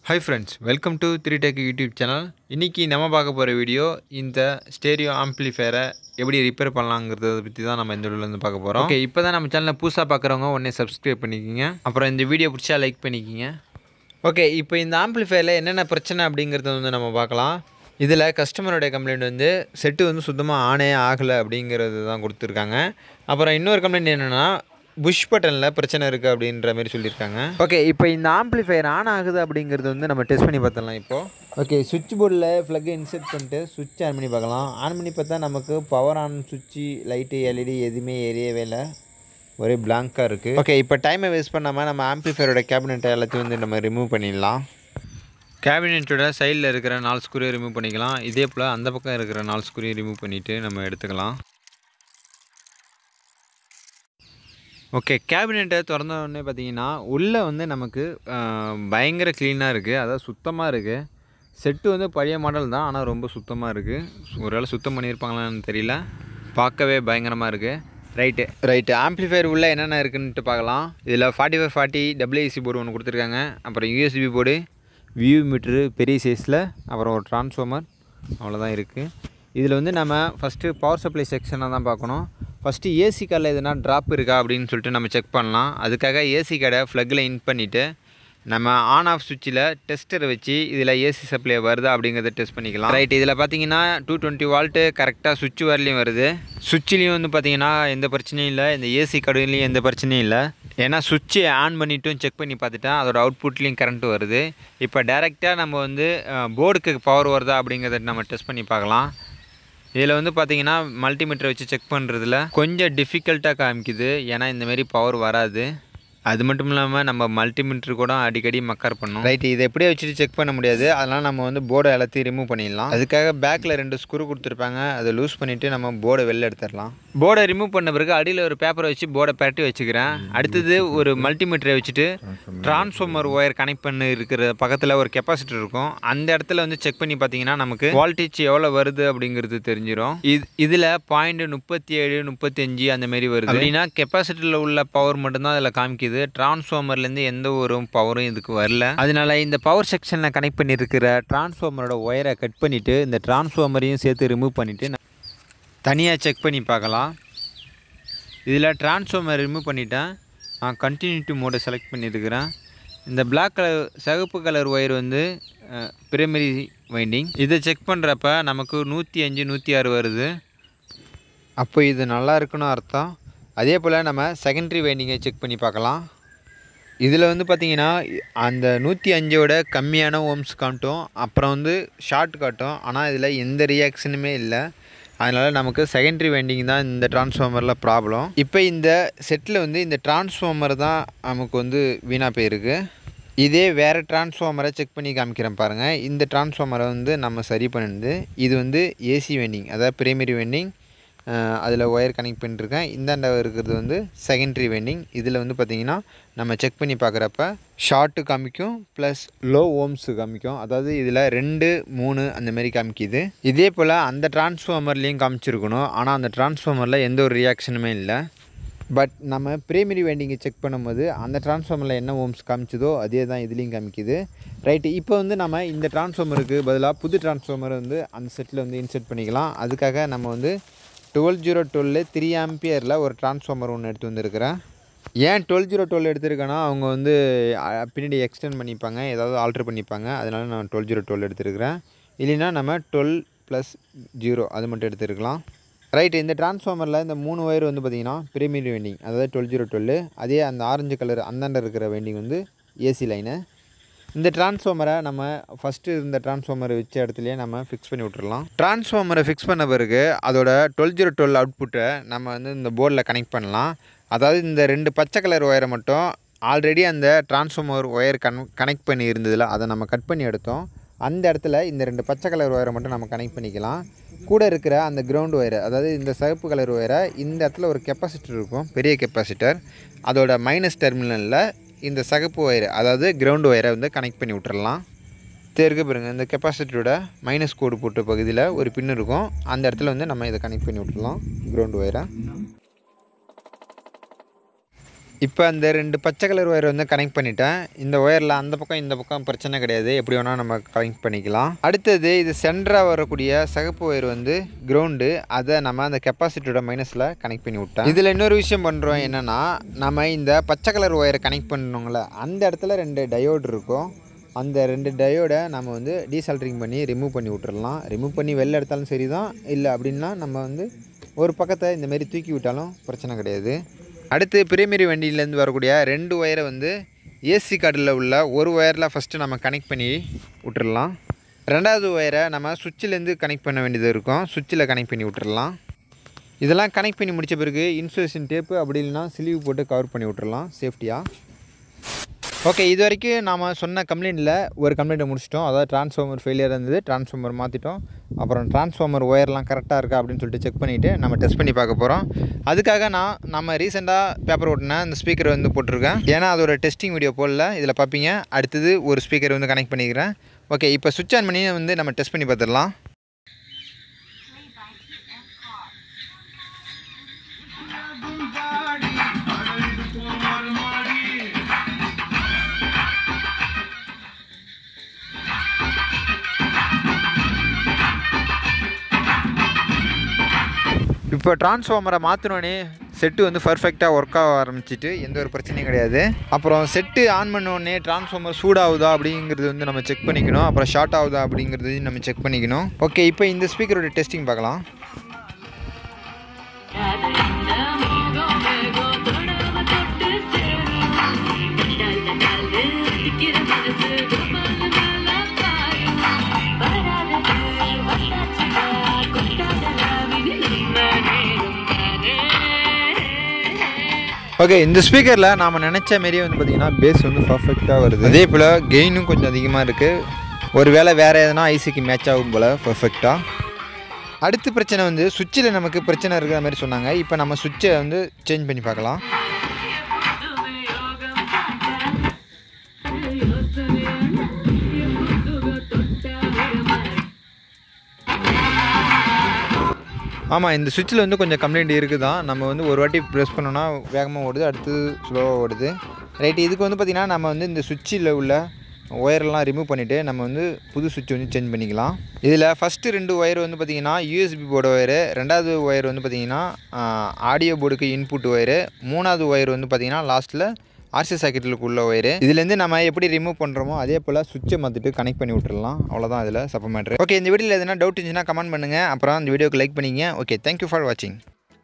Hi friends, welcome to 3Tech YouTube channel. இன்னைக்கு நம்ம பார்க்க போற வீடியோ இந்த ஸ்டீரியோ ஆம்பிளிஃபையரை எப்படி ரிப்பேர் பண்ணலாம்ங்கறத பத்தி தான் நம்ம இந்த வீடியோல இருந்து பார்க்க போறோம். ஓகே, இப்போதான் நம்ம சேனலை புதுசா பார்க்குறவங்க உடனே சப்ஸ்கிரைப் பண்ணிக்கங்க. அப்புறம் இந்த வீடியோ பிடிச்சா லைக் பண்ணிக்கங்க. ஓகே, இப்போ இந்த ஆம்பிளிஃபையர்ல என்னென்ன பிரச்சனை அப்படிங்கறத வந்து நம்ம பார்க்கலாம். இதில் கஸ்டமரோட கம்ப்ளைண்ட் வந்து செட்டு வந்து சுத்தமாக ஆனே ஆகலை அப்படிங்கிறது தான் கொடுத்துருக்காங்க. அப்புறம் இன்னொரு கம்ப்ளைண்ட் என்னென்னா புஷ் பட்டனில் பிரச்சனை இருக்குது அப்படின்ற மாதிரி சொல்லியிருக்காங்க. ஓகே, இப்போ இந்த ஆம்பிளிஃபையர் ஆன் ஆகுது அப்படிங்கிறது வந்து நம்ம டெஸ்ட் பண்ணி பார்த்துடலாம். இப்போது ஓகே, சுவிட்ச் போர்டில் ப்ளக்கை இன்செர்ட் பண்ணிட்டு சுவிட்ச் ஆன் பண்ணி பார்க்கலாம். ஆன் பண்ணி பார்த்தா நமக்கு பவர் ஆன் சுவிட்சு லைட்டு எல்இடி எதுவுமே எரியவே இல்லை, ஒரே பிளாங்காக இருக்குது. ஓகே, இப்போ டைமை வேஸ்ட் பண்ணாமல் நம்ம ஆம்பிளிஃபையரோட கேபினெட்டை எல்லாத்தையும் வந்து நம்ம ரிமூவ் பண்ணிடலாம். கேபினெட்டோட சைடில் இருக்கிற 4 ஸ்க்ரூவை ரிமூவ் பண்ணிக்கலாம். இதே போல் அந்த பக்கம் இருக்கிற 4 ஸ்க்ரூவை ரிமூவ் பண்ணிவிட்டு நம்ம எடுத்துக்கலாம். ஓகே, கேபினெட்டை திறந்த உடனே பார்த்தீங்கன்னா உள்ளே வந்து நமக்கு பயங்கர க்ளீனாக இருக்குது, அதாவது சுத்தமாக இருக்குது. செட்டு வந்து பழைய மாடல் தான், ஆனால் ரொம்ப சுத்தமாக இருக்குது. ஒரு வேளை சுத்தம் பண்ணியிருப்பாங்களான்னு தெரியல, பார்க்கவே பயங்கரமாக இருக்குது. ரைட்டு ஆம்பிளிஃபையர் உள்ளே என்னென்ன இருக்குன்ட்டு பார்க்கலாம். இதில் 4540 WAC போர்டு ஒன்று கொடுத்துருக்காங்க. அப்புறம் USB போர்டு, வியூ மீட்ரு பெரிய சைஸில், அப்புறம் ஒரு ட்ரான்ஸ்ஃபார்மர், அவ்வளோதான் இருக்குது. இதில் வந்து நம்ம ஃபஸ்ட்டு பவர் சப்ளை செக்ஷனாக தான் பார்க்கணும். ஃபஸ்ட்டு ஏசி கார்டில் எதுனா ட்ராப் இருக்கா அப்படின்னு சொல்லிட்டு நம்ம செக் பண்ணலாம். அதுக்காக ஏசி கார்டை ஃப்ளக்கில் இன் பண்ணிவிட்டு நம்ம ஆன் ஆஃப் சுவிட்சில் டெஸ்டரை வச்சு இதில் ஏசி சப்ளை வருதா அப்படிங்கிறத டெஸ்ட் பண்ணிக்கலாம். ரைட், இதில் பார்த்தீங்கன்னா 220 வால்ட்டு கரெக்டாக சுவிட்ச் வரலையும் வருது. சுவிட்சிலையும் வந்து பார்த்தீங்கன்னா எந்த பிரச்சனையும் இல்லை, இந்த ஏசி கார்டுலேயும் எந்த பிரச்சனையும் இல்லை. ஏன்னா சுவிட்சை ஆன் பண்ணிவிட்டும் செக் பண்ணி பார்த்துட்டேன், அதோட அவுட்புட்லேயும் கரண்ட்டு வருது. இப்போ டேரெக்டாக நம்ம வந்து போர்டுக்கு பவர் வருதா அப்படிங்கிறத நம்ம டெஸ்ட் பண்ணி பார்க்கலாம். இதில் வந்து பார்த்தீங்கன்னா மல்டிமீட்டரை வச்சு செக் பண்ணுறதுல கொஞ்சம் டிஃபிகல்ட்டாக காமிக்குது, ஏன்னா இந்தமாரி பவர் வராது. அது மட்டும் இல்லாமல் நம்ம மல்டிமீட்டர் கூட அடிக்கடி மக்கர் பண்ணோம். ரைட், இதை எப்படியே வச்சுட்டு செக் பண்ண முடியாது, அதனால் நம்ம வந்து போர்டை எல்லாத்தையும் ரிமூவ் பண்ணிடலாம். அதுக்காக பேக்கில் 2 ஸ்க்ரூ கொடுத்துருப்பாங்க, அதை லூஸ் பண்ணிவிட்டு நம்ம போர்டை வெளில எடுத்துடலாம். போர்டை ரிமூவ் பண்ண பிறகு அடியில் ஒரு பேப்பரை வச்சு போர்டை பரட்டி வச்சுக்கிறேன். அடுத்தது ஒரு மல்டிமீட்டரை வச்சுட்டு ட்ரான்ஸ்ஃபார்மர் ஒயர் கனெக்ட் பண்ணி இருக்கிற பக்கத்தில் ஒரு கெப்பாசிட்டர் இருக்கும், அந்த இடத்துல வந்து செக் பண்ணி பார்த்தீங்கன்னா நமக்கு வோல்டேஜ் எவ்வளோ வருது அப்படிங்கிறது தெரிஞ்சிடும். இதில் 0.37 35 அந்தமாரி வருது அப்படின்னா கெப்பாசிட்டரில் உள்ள பவர் மட்டும்தான் அதில் காமிக்குது. டிரான்ஸ்ஃபார்மர்லேருந்து எந்த ஒரு பவரும் இதுக்கு வரல. அதனால இந்த பவர் செக்ஷனில் கனெக்ட் பண்ணியிருக்கிற டிரான்ஸ்ஃபார்மரோட ஒயரை கட் பண்ணிவிட்டு இந்த டிரான்ஸ்ஃபார்மரையும் சேர்த்து ரிமூவ் பண்ணிவிட்டு தனியாக செக் பண்ணி பார்க்கலாம். இதில் டிரான்ஸ்ஃபார்மர் ரிமூவ் பண்ணிவிட்டேன், நான் கண்டினியூட்டி மோடை செலக்ட் பண்ணியிருக்கிறேன். இந்த பிளாக் கலர் சிகப்பு கலர் ஒயர் வந்து பிரைமரி வைண்டிங். இதை செக் பண்ணுறப்ப நமக்கு 105 106 வருது, அப்போ இது நல்லா இருக்குன்னு அர்த்தம். அதே போல் நம்ம செகண்டரி வைண்டிங்கை செக் பண்ணி பார்க்கலாம். இதில் வந்து பார்த்திங்கன்னா அந்த 105ஓட கம்மியான ஓம்ஸ் காட்டும், அப்புறம் வந்து ஷார்ட் காட்டும், ஆனால் இதில் எந்த ரியாக்ஷனுமே இல்லை. அதனால் நமக்கு செகண்டரி வைண்டிங் தான் இந்த டிரான்ஸ்ஃபார்மரில் ப்ராப்ளம். இப்போ இந்த செட்டில் வந்து இந்த டிரான்ஸ்ஃபார்மர் தான் நமக்கு வந்து வீணாக போயிருக்கு. இதே வேறு டிரான்ஸ்ஃபார்மரை செக் பண்ணி காமிக்கிறேன் பாருங்கள். இந்த டிரான்ஸ்ஃபார்மரை வந்து நம்ம சரி பண்ணிருந்து இது வந்து ஏசி வைண்டிங், அதாவது பிரைமரி வைண்டிங், அதில் ஒயர் கனெக்ட் பண்ணிட்டுருக்கேன். இந்தாண்ட இருக்கிறது வந்து செகண்டரி வைண்டிங். இதில் வந்து பார்த்திங்கன்னா நம்ம செக் பண்ணி பார்க்குறப்ப ஷார்ட்டு காமிக்கும் ப்ளஸ் லோ ஓம்ஸு காமிக்கும், அதாவது இதில் 2 3 அந்தமாரி காமிக்குது. இதே போல் அந்த டிரான்ஸ்ஃபார்மர்லேயும் காமிச்சிருக்கணும், ஆனால் அந்த டிரான்ஸ்ஃபார்மரில் எந்த ஒரு ரியாக்ஷனுமே இல்லை. பட் நம்ம பிரைமரி வைண்டிங்கை செக் பண்ணும்போது அந்த டிரான்ஸ்ஃபார்மரில் என்ன ஓம்ஸ் காமிச்சதோ அதே தான் இதுலேயும் காமிக்குது. ரைட்டு, இப்போ வந்து நம்ம இந்த டிரான்ஸ்ஃபார்மருக்கு பதிலாக புது டிரான்ஸ்ஃபார்மரை வந்து அந்த செட்டில் வந்து இன்செர்ட் பண்ணிக்கலாம். அதுக்காக நம்ம வந்து 12012 3 ஆம்பியரில் ஒரு டிரான்ஸ்ஃபார்மர் ஒன்று எடுத்து வந்திருக்கிறேன். ஏன் 12012 எடுத்திருக்கேன்னா அவங்க வந்து பின்னாடி எக்ஸ்டெண்ட் பண்ணிப்பாங்க, ஏதாவது ஆல்ட்ரு பண்ணிப்பாங்க, அதனால நான் 12012 எடுத்துருக்கிறேன். இல்லைன்னா நம்ம 12+0 அது மட்டும் எடுத்துருக்கலாம். ரைட்டு, இந்த டிரான்ஸ்ஃபார்மரில் இந்த 3 ஒயர் வந்து பார்த்திங்கன்னா பிரைமரி வைண்டிங், அதாவது 12012. அதே அந்த ஆரஞ்சு கலர் அந்தாண்ட இருக்கிற வைண்டிங் வந்து ஏசி லைனு. இந்த டிரான்ஸ்ஃபார்மரை நம்ம ஃபஸ்ட்டு இந்த டிரான்ஸ்ஃபார்மரை வச்ச இடத்துலையே நம்ம ஃபிக்ஸ் பண்ணி விட்டுறலாம். டிரான்ஸ்ஃபார்மரை ஃபிக்ஸ் பண்ண பிறகு அதோட 12012 அவுட்புட்டை நம்ம வந்து இந்த போர்டில் கனெக்ட் பண்ணலாம். அதாவது இந்த 2 பச்சை கலர் ஒயரை மட்டும் ஆல்ரெடி அந்த டிரான்ஸ்ஃபார்மர் ஒயர் கனெக்ட் பண்ணி இருந்ததில் அதை நம்ம கட் பண்ணி எடுத்தோம். அந்த இடத்துல இந்த 2 பச்சை கலர் ஒயரை மட்டும் நம்ம கனெக்ட் பண்ணிக்கலாம். கூட இருக்கிற அந்த கிரவுண்ட் ஒயரை, அதாவது இந்த சிவப்பு கலர் ஒயரை, இந்த இடத்துல ஒரு கெப்பாசிட்டர் இருக்கும், பெரிய கெப்பாசிட்டர், அதோட மைனஸ் டெர்மினலில் இந்த சிகப்பு ஒயர், அதாவது கிரவுண்ட் ஒயரை வந்து கனெக்ட் பண்ணி விட்டுறலாம். தேர்க்கு பாருங்கள், இந்த கெப்பாசிட்டரோட மைனஸ் கோடு போட்ட பகுதியில் ஒரு பின் இருக்கும், அந்த இடத்துல வந்து நம்ம இதை கனெக்ட் பண்ணி விட்டுடலாம் கிரவுண்ட் ஒயரை. இப்போ அந்த 2 பச்சை கலர் ஒயர் வந்து கனெக்ட் பண்ணிட்டேன். இந்த ஒயரில் அந்த பக்கம் இந்த பக்கம் பிரச்சனை கிடையாது. எப்படி வேணால் நம்ம கனெக்ட் பண்ணிக்கலாம். அடுத்தது இது சென்டராக வரக்கூடிய சிகப்பு ஒயர் வந்து கிரவுண்டு, அதை நம்ம அந்த கெப்பாசிட்டியோட மைனஸில் கனெக்ட் பண்ணி விட்டேன். இதில் இன்னொரு விஷயம் பண்ணுறோம் என்னென்னா, நம்ம இந்த பச்சை கலர் ஒயரை கனெக்ட் பண்ணணுங்கள அந்த இடத்துல 2 டயோடு இருக்கும். அந்த 2 டயோடை நம்ம வந்து டீசால்ட்ரிங் பண்ணி ரிமூவ் பண்ணி விட்டுறலாம். ரிமூவ் பண்ணி வெளில எடுத்தாலும் சரி தான், இல்லை அப்படின்னா நம்ம வந்து ஒரு பக்கத்தை இந்தமாரி தூக்கி விட்டாலும் பிரச்சனை கிடையாது. அடுத்து பிரைமரி வண்டியிலேருந்து வரக்கூடிய 2 ஒயரை வந்து ஏசி கார்டில் உள்ள ஒரு ஒயரில் ஃபஸ்ட்டு நம்ம கனெக்ட் பண்ணி விட்டுறலாம். 2வது ஒயரை நம்ம சுவிட்சிலேருந்து கனெக்ட் பண்ண வேண்டியது இருக்கும். சுவிட்சில் கனெக்ட் பண்ணி விட்டுறலாம். இதெல்லாம் கனெக்ட் பண்ணி முடித்த பிறகு இன்சுலேஷன் டேப்பு அப்படி இல்லைனா ஸ்லீவ் போட்டு கவர் பண்ணி விட்டுறலாம் சேஃப்டியாக. ஓகே, இது வரைக்கும் நாம் சொன்ன கம்ப்ளைண்ட்டில் ஒரு கம்ப்ளைண்ட்டை முடிச்சிட்டோம். அதாவது ட்ரான்ஸ்ஃபார்மர் ஃபெயிலியர் இருந்தது, ட்ரான்ஸ்ஃபார்மர் மாற்றிட்டோம். அப்புறம் ட்ரான்ஸ்ஃபார்மர் ஒயர்லாம் கரெக்டாக இருக்கா அப்படின்னு சொல்லிட்டு செக் பண்ணிவிட்டு நம்ம டெஸ்ட் பண்ணி பார்க்க போகிறோம். அதுக்காக நம்ம ரீசெண்டாக பேப்பர் ஓட்டின இந்த ஸ்பீக்கர் வந்து போட்டிருக்கேன். ஏன்னா அதோட டெஸ்டிங் வீடியோ போடல, இதில் பார்ப்பீங்க. அடுத்தது ஒரு ஸ்பீக்கர் வந்து கனெக்ட் பண்ணிக்கிறேன். ஓகே, இப்போ சுவிட்ச் ஆன் பண்ணி வந்து நம்ம டெஸ்ட் பண்ணி பார்த்துடலாம். இப்போ ட்ரான்ஸ்ஃபார்மரை மாற்றினோடனே செட்டு வந்து பர்ஃபெக்டாக ஒர்க் ஆக ஆரம்பிச்சிட்டு எந்த ஒரு பிரச்சனையும் கிடையாது. அப்புறம் செட்டு ஆன் பண்ணோடனே ட்ரான்ஸ்ஃபார்மர் சூடாகுதா அப்படிங்கிறது வந்து நம்ம செக் பண்ணிக்கணும். அப்புறம் ஷார்ட் ஆகுதா அப்படிங்கிறது நம்ம செக் பண்ணிக்கணும். ஓகே, இப்போ இந்த ஸ்பீக்கரோட டெஸ்டிங் பார்க்கலாம். ஓகே, இந்த ஸ்பீக்கரில் நாம் நினச்ச மாரியே வந்து பார்த்திங்கன்னா பேஸ் வந்து பர்ஃபெக்டாக வருது. அதே போல் கெயினும் கொஞ்சம் அதிகமாக இருக்குது. ஒரு வேளை வேறு எதனா ஐசிக்கு மேட்ச் ஆகும் போல் பர்ஃபெக்டாக. அடுத்த பிரச்சனை வந்து சுவிட்சில் நமக்கு பிரச்சனை இருக்கிற மாதிரி சொன்னாங்க. இப்போ நம்ம சுவிட்சை வந்து சேஞ்ச் பண்ணி பார்க்கலாம். ஆமாம், இந்த சுவிட்சில் வந்து கொஞ்சம் கம்ப்ளைண்ட் இருக்குது தான். நம்ம வந்து ஒரு வாட்டி ப்ரெஸ் பண்ணோன்னா வேகமாக ஓடுது, அடுத்து ஸ்லோவாக ஓடுது. ரைட்டு, இதுக்கு வந்து பார்த்திங்கன்னா நம்ம வந்து இந்த சுவிட்சில் உள்ள ஒயரெல்லாம் ரிமூவ் பண்ணிவிட்டு நம்ம வந்து புது சுவிட்ச் வந்து சேஞ்ச் பண்ணிக்கலாம். இதில் ஃபஸ்ட்டு 2 ஒயர் வந்து பார்த்திங்கன்னா யூஎஸ்பி போர்டு ஒயரு, 2வது ஒயர் வந்து பார்த்திங்கன்னா ஆடியோ போர்டுக்கு இன்புட் ஒயரு, 3வது ஒயர் வந்து பார்த்திங்கன்னா லாஸ்ட்டில் ஆர்சி சாக்கெட்டுக்கு உள்ள ஒயரு. இதுலேருந்து நம்ம எப்படி ரிமூவ் பண்ணுறோமோ அதே போல் சுவிட்சை மாற்றிட்டு கனெக்ட் பண்ணி விட்டுறலாம். அவ்வளோதான் இதில் சப்ப மேட்ரு. ஓகே, இந்த வீடியோவில் எதுனா டவுட் இருந்துச்சுன்னா கமெண்ட் பண்ணுங்கள். அப்புறம் இந்த வீடியோக்கு லைக் பண்ணிங்க. ஓகே, தேங்க்யூ ஃபார் வாட்சிங்.